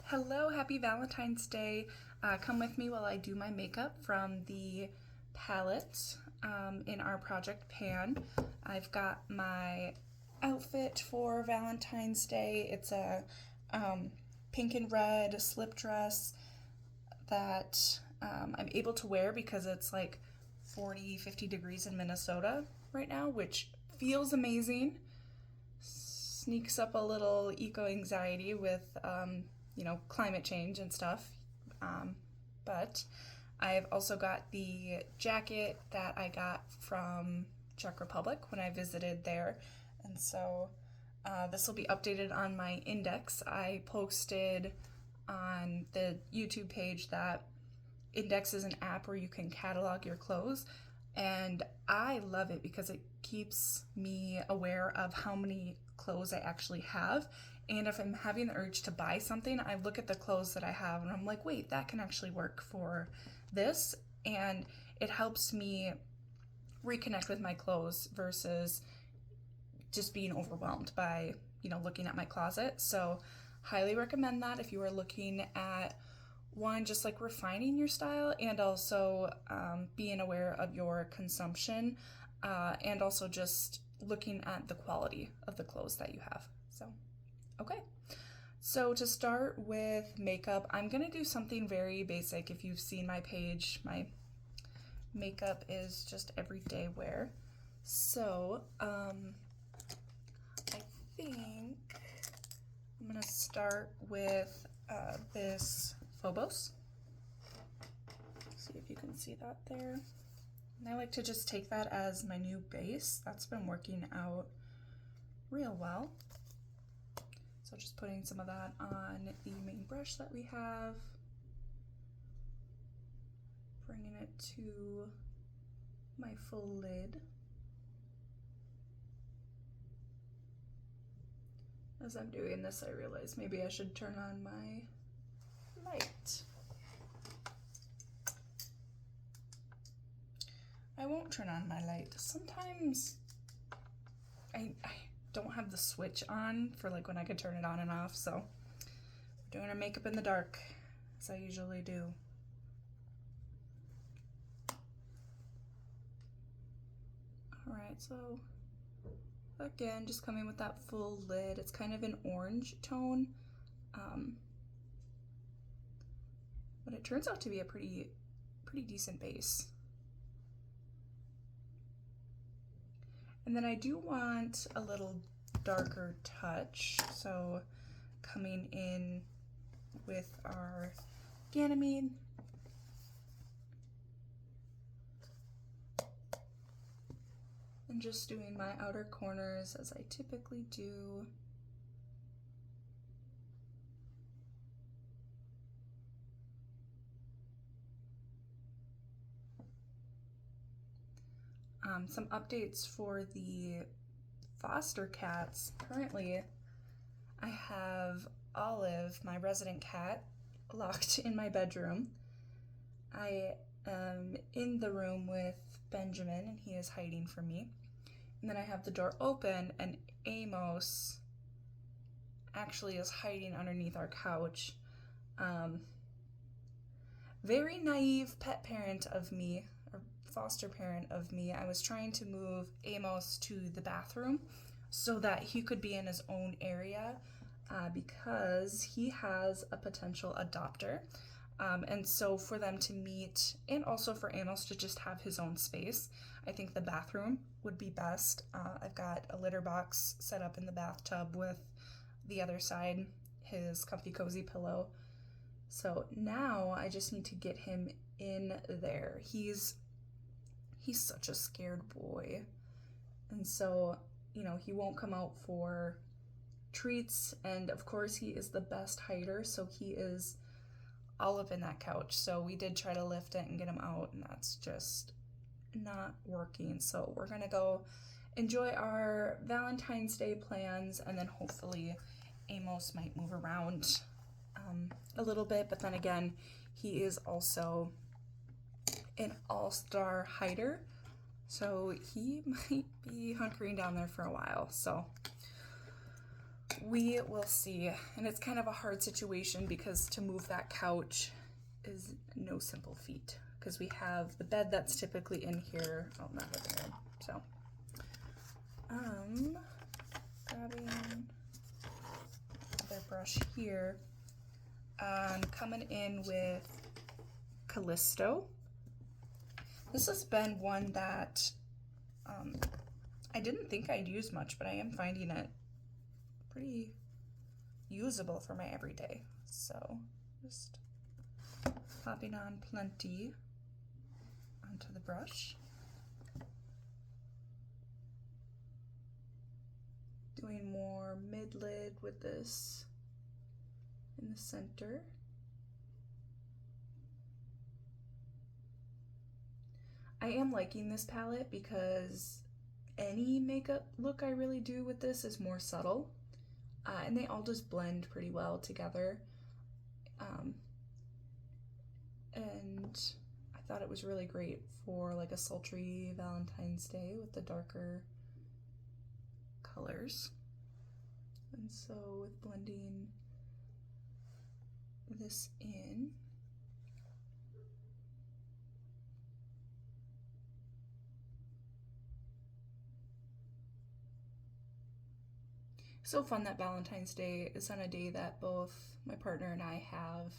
Hello, happy Valentine's Day. Come with me while I do my makeup from the palette in our project pan. I've got my outfit for Valentine's Day. It's a pink and red slip dress that I'm able to wear because it's like 40, 50 degrees in Minnesota right now, which feels amazing. Sneaks up a little eco anxiety with climate change and stuff. But I've also got the jacket that I got from Czech Republic when I visited there. And so this will be updated on my index. I posted on the YouTube page that Index is an app where you can catalog your clothes. And I love it because it keeps me aware of how many clothes I actually have. And if I'm having the urge to buy something, I look at the clothes that I have and I'm like, wait, that can actually work for this. And it helps me reconnect with my clothes versus just being overwhelmed by, looking at my closet. So highly recommend that if you are looking at one, just like refining your style and also being aware of your consumption and also just looking at the quality of the clothes that you have. So, okay. So to start with makeup, I'm going to do something very basic. If you've seen my page, my makeup is just everyday wear. So I think I'm going to start with this Phobos. See if you can see that there. And I like to just take that as my new base. That's been working out real well. So just putting some of that on the main brush that we have. Bringing it to my full lid. As I'm doing this, I realize maybe I should turn on my light. I won't turn on my light. Sometimes I don't have the switch on for like when I could turn it on and off, so we're doing our makeup in the dark, as I usually do. Alright, so again, just coming with that full lid. It's kind of an orange tone. But it turns out to be a pretty decent base. And then I do want a little darker touch, so coming in with our Ganymede. And just doing my outer corners as I typically do. Some updates for the foster cats. Currently, I have Olive, my resident cat, locked in my bedroom. I am in the room with Benjamin, and he is hiding from me. And then I have the door open, and Amos actually is hiding underneath our couch. Very naive pet parent of me, or foster parent of me. I was trying to move Amos to the bathroom so that he could be in his own area because he has a potential adopter. And so for them to meet and also for Amos to just have his own space, I think the bathroom would be best. I've got a litter box set up in the bathtub with the other side, his comfy cozy pillow. So now I just need to get him in there. He's such a scared boy. And so, he won't come out for treats. And of course he is the best hider. So he is all up in that couch. So we did try to lift it and get him out, and that's just not working. So we're gonna go enjoy our Valentine's Day plans, and then hopefully Amos might move around a little bit. But then again, he is also an all-star hider, so he might be hunkering down there for a while. So we will see. And it's kind of a hard situation because to move that couch is no simple feat, because we have the bed that's typically in here. Oh, not living room. So, grabbing another brush here. Coming in with Callisto. This has been one that I didn't think I'd use much, but I am finding it pretty usable for my everyday. So just popping on plenty onto the brush. Doing more mid-lid with this in the center. I am liking this palette because any makeup look I really do with this is more subtle, and they all just blend pretty well together. And I thought it was really great for like a sultry Valentine's Day with the darker colors. And so with blending this in, so fun that Valentine's Day is on a day that both my partner and I have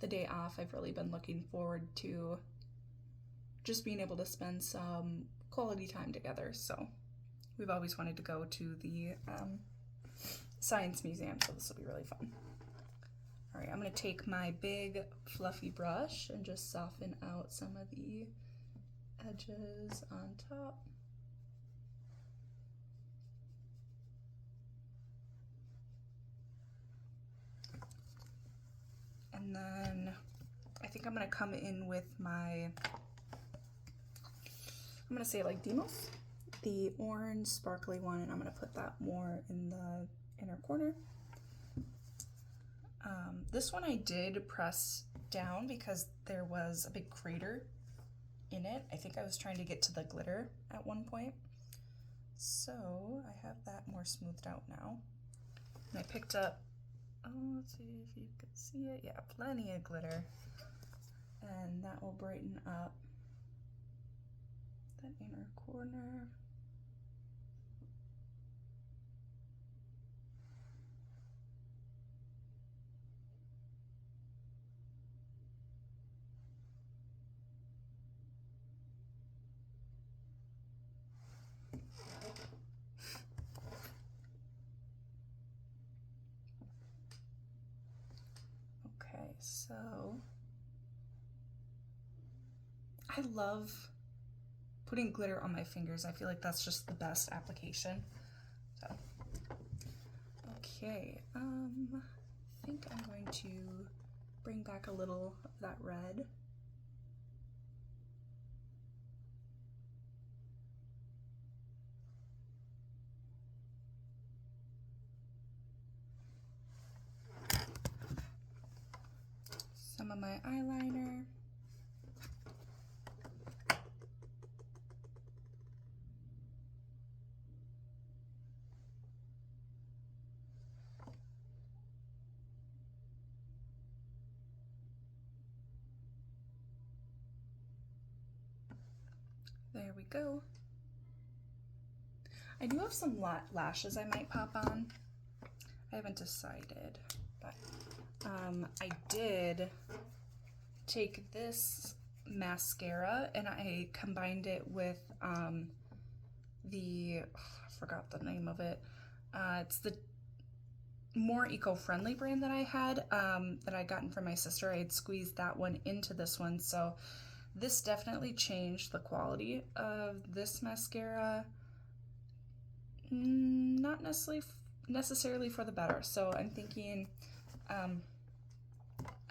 the day off. I've really been looking forward to just being able to spend some quality time together. So we've always wanted to go to the Science Museum, so this will be really fun. All right, I'm gonna take my big fluffy brush and just soften out some of the edges on top. And then I think I'm gonna come in with my, I'm gonna say like Demos, the orange sparkly one, and I'm gonna put that more in the inner corner. This one I did press down because there was a big crater in it. I think I was trying to get to the glitter at one point. So I have that more smoothed out now. And I picked up, oh, let's see if you can see it. Yeah, plenty of glitter. And that will brighten up that inner corner. Okay, so I love putting glitter on my fingers. I feel like that's just the best application. So, okay, I think I'm going to bring back a little of that red. Some of my eyeliner. There we go. I do have some lashes I might pop on. I haven't decided, but I did take this mascara and I combined it with I forgot the name of it. It's the more eco-friendly brand that I had that I'd gotten from my sister. I had squeezed that one into this one, so this definitely changed the quality of this mascara. Not necessarily for the better. So I'm thinking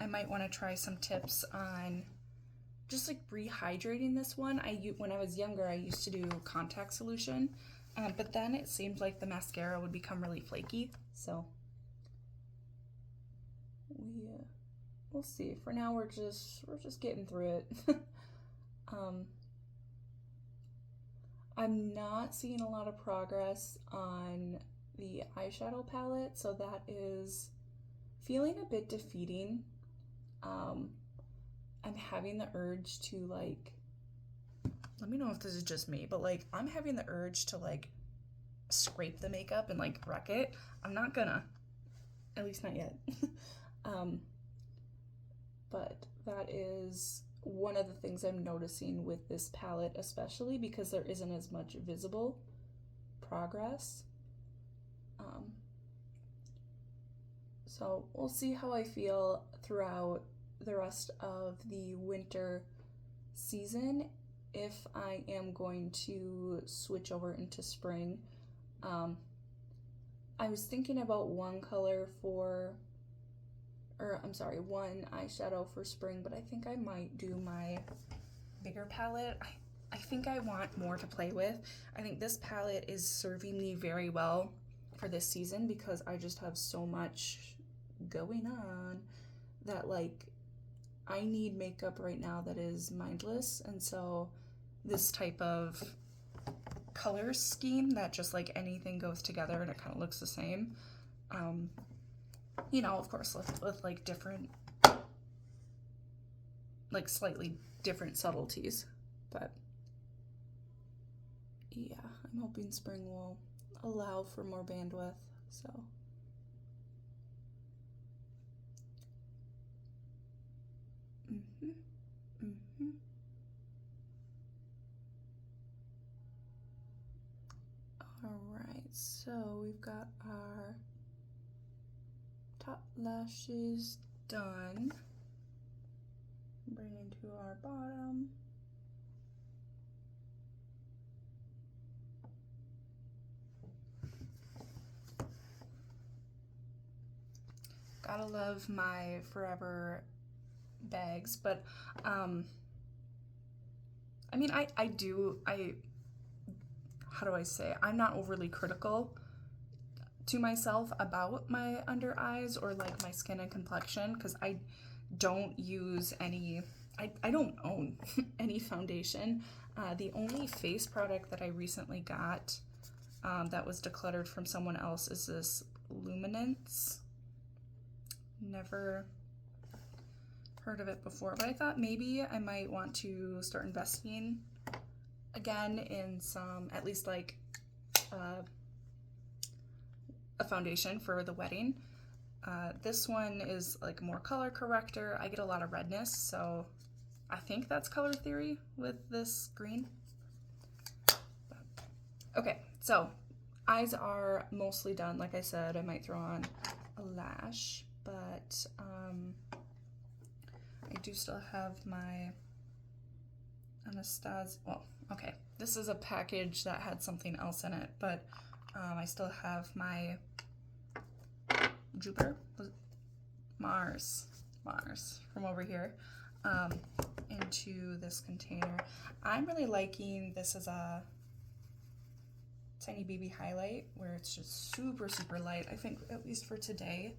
I might want to try some tips on just like rehydrating this one. When I was younger, I used to do contact solution, but then it seemed like the mascara would become really flaky. So we'll see. For now, we're just getting through it. I'm not seeing a lot of progress on the eyeshadow palette, so that is feeling a bit defeating. I'm having the urge to like, let me know if this is just me, but like I'm having the urge to like scrape the makeup and like wreck it. I'm not gonna, at least not yet. But that is one of the things I'm noticing with this palette, especially because there isn't as much visible progress. So we'll see how I feel throughout the rest of the winter season if I am going to switch over into spring. I was thinking about one eyeshadow for spring, but I think I might do my bigger palette. I think I want more to play with. I think this palette is serving me very well for this season because I just have so much going on that like I need makeup right now that is mindless, and so this type of color scheme that just like anything goes together and it kind of looks the same, you know, of course with like different, like slightly different subtleties, but yeah, I'm hoping spring will allow for more bandwidth, so. Alright, so we've got our top lashes done. Bring into our bottom. Gotta love my Forever bags, but I mean, how do I say, I'm not overly critical to myself about my under eyes or like my skin and complexion because I don't use any, I don't own any foundation. The only face product that I recently got that was decluttered from someone else is this Luminance. Never heard of it before, but I thought maybe I might want to start investing again in some, at least like a foundation for the wedding. This one is like more color corrector. I get a lot of redness, so I think that's color theory with this green. Okay, so eyes are mostly done. Like I said, I might throw on a lash, but I do still have my Anastasia. Well, okay, this is a package that had something else in it, but I still have my Jupiter, Mars from over here into this container. I'm really liking this as a tiny baby highlight where it's just super light. I think at least for today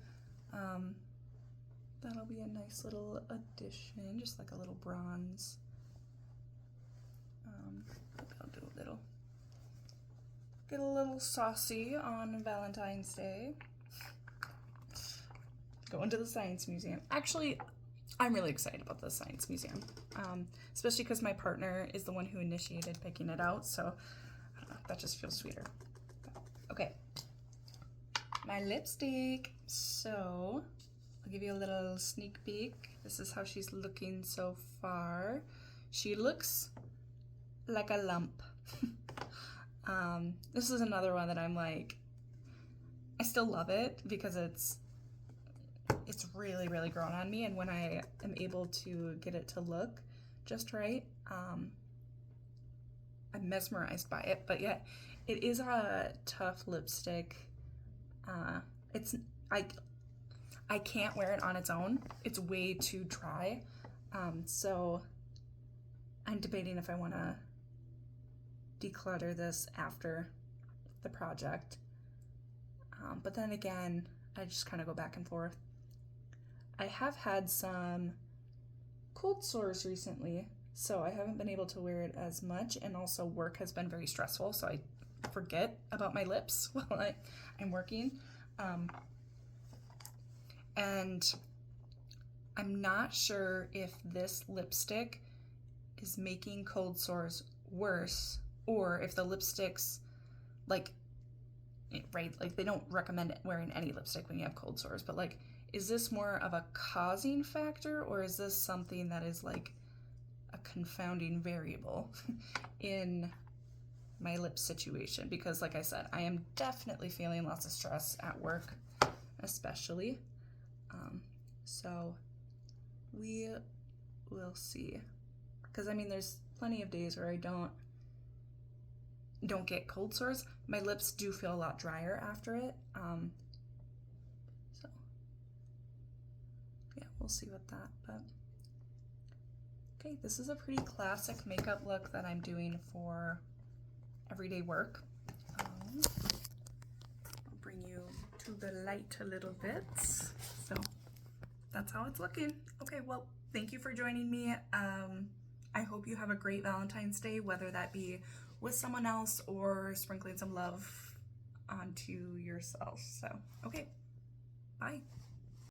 that'll be a nice little addition, just like a little bronze. I'll do get a little saucy on Valentine's Day. Going to the Science Museum. Actually, I'm really excited about the Science Museum, especially because my partner is the one who initiated picking it out, so I don't know, that just feels sweeter. Okay, my lipstick. So I'll give you a little sneak peek. This is how she's looking so far. She looks like a lump. This is another one that I'm like, I still love it because it's really grown on me, and when I am able to get it to look just right, I'm mesmerized by it. But yet it is a tough lipstick. I can't wear it on its own. It's way too dry. So I'm debating if I want to declutter this after the project. But then again, I just kind of go back and forth. I have had some cold sores recently, so I haven't been able to wear it as much, and also work has been very stressful, so I forget about my lips while I'm working. And I'm not sure if this lipstick is making cold sores worse, or if the lipsticks, like, right, like they don't recommend wearing any lipstick when you have cold sores, but like, is this more of a causing factor, or is this something that is like a confounding variable in my lip situation? Because like I said, I am definitely feeling lots of stress at work, especially. So we will see. Because I mean, there's plenty of days where I don't get cold sores. My lips do feel a lot drier after it. So yeah, we'll see with that. But okay, this is a pretty classic makeup look that I'm doing for everyday work. I'll bring you to the light a little bit. So that's how it's looking. Okay, well, thank you for joining me. I hope you have a great Valentine's Day, whether that be with someone else or sprinkling some love onto yourself. So, okay, bye.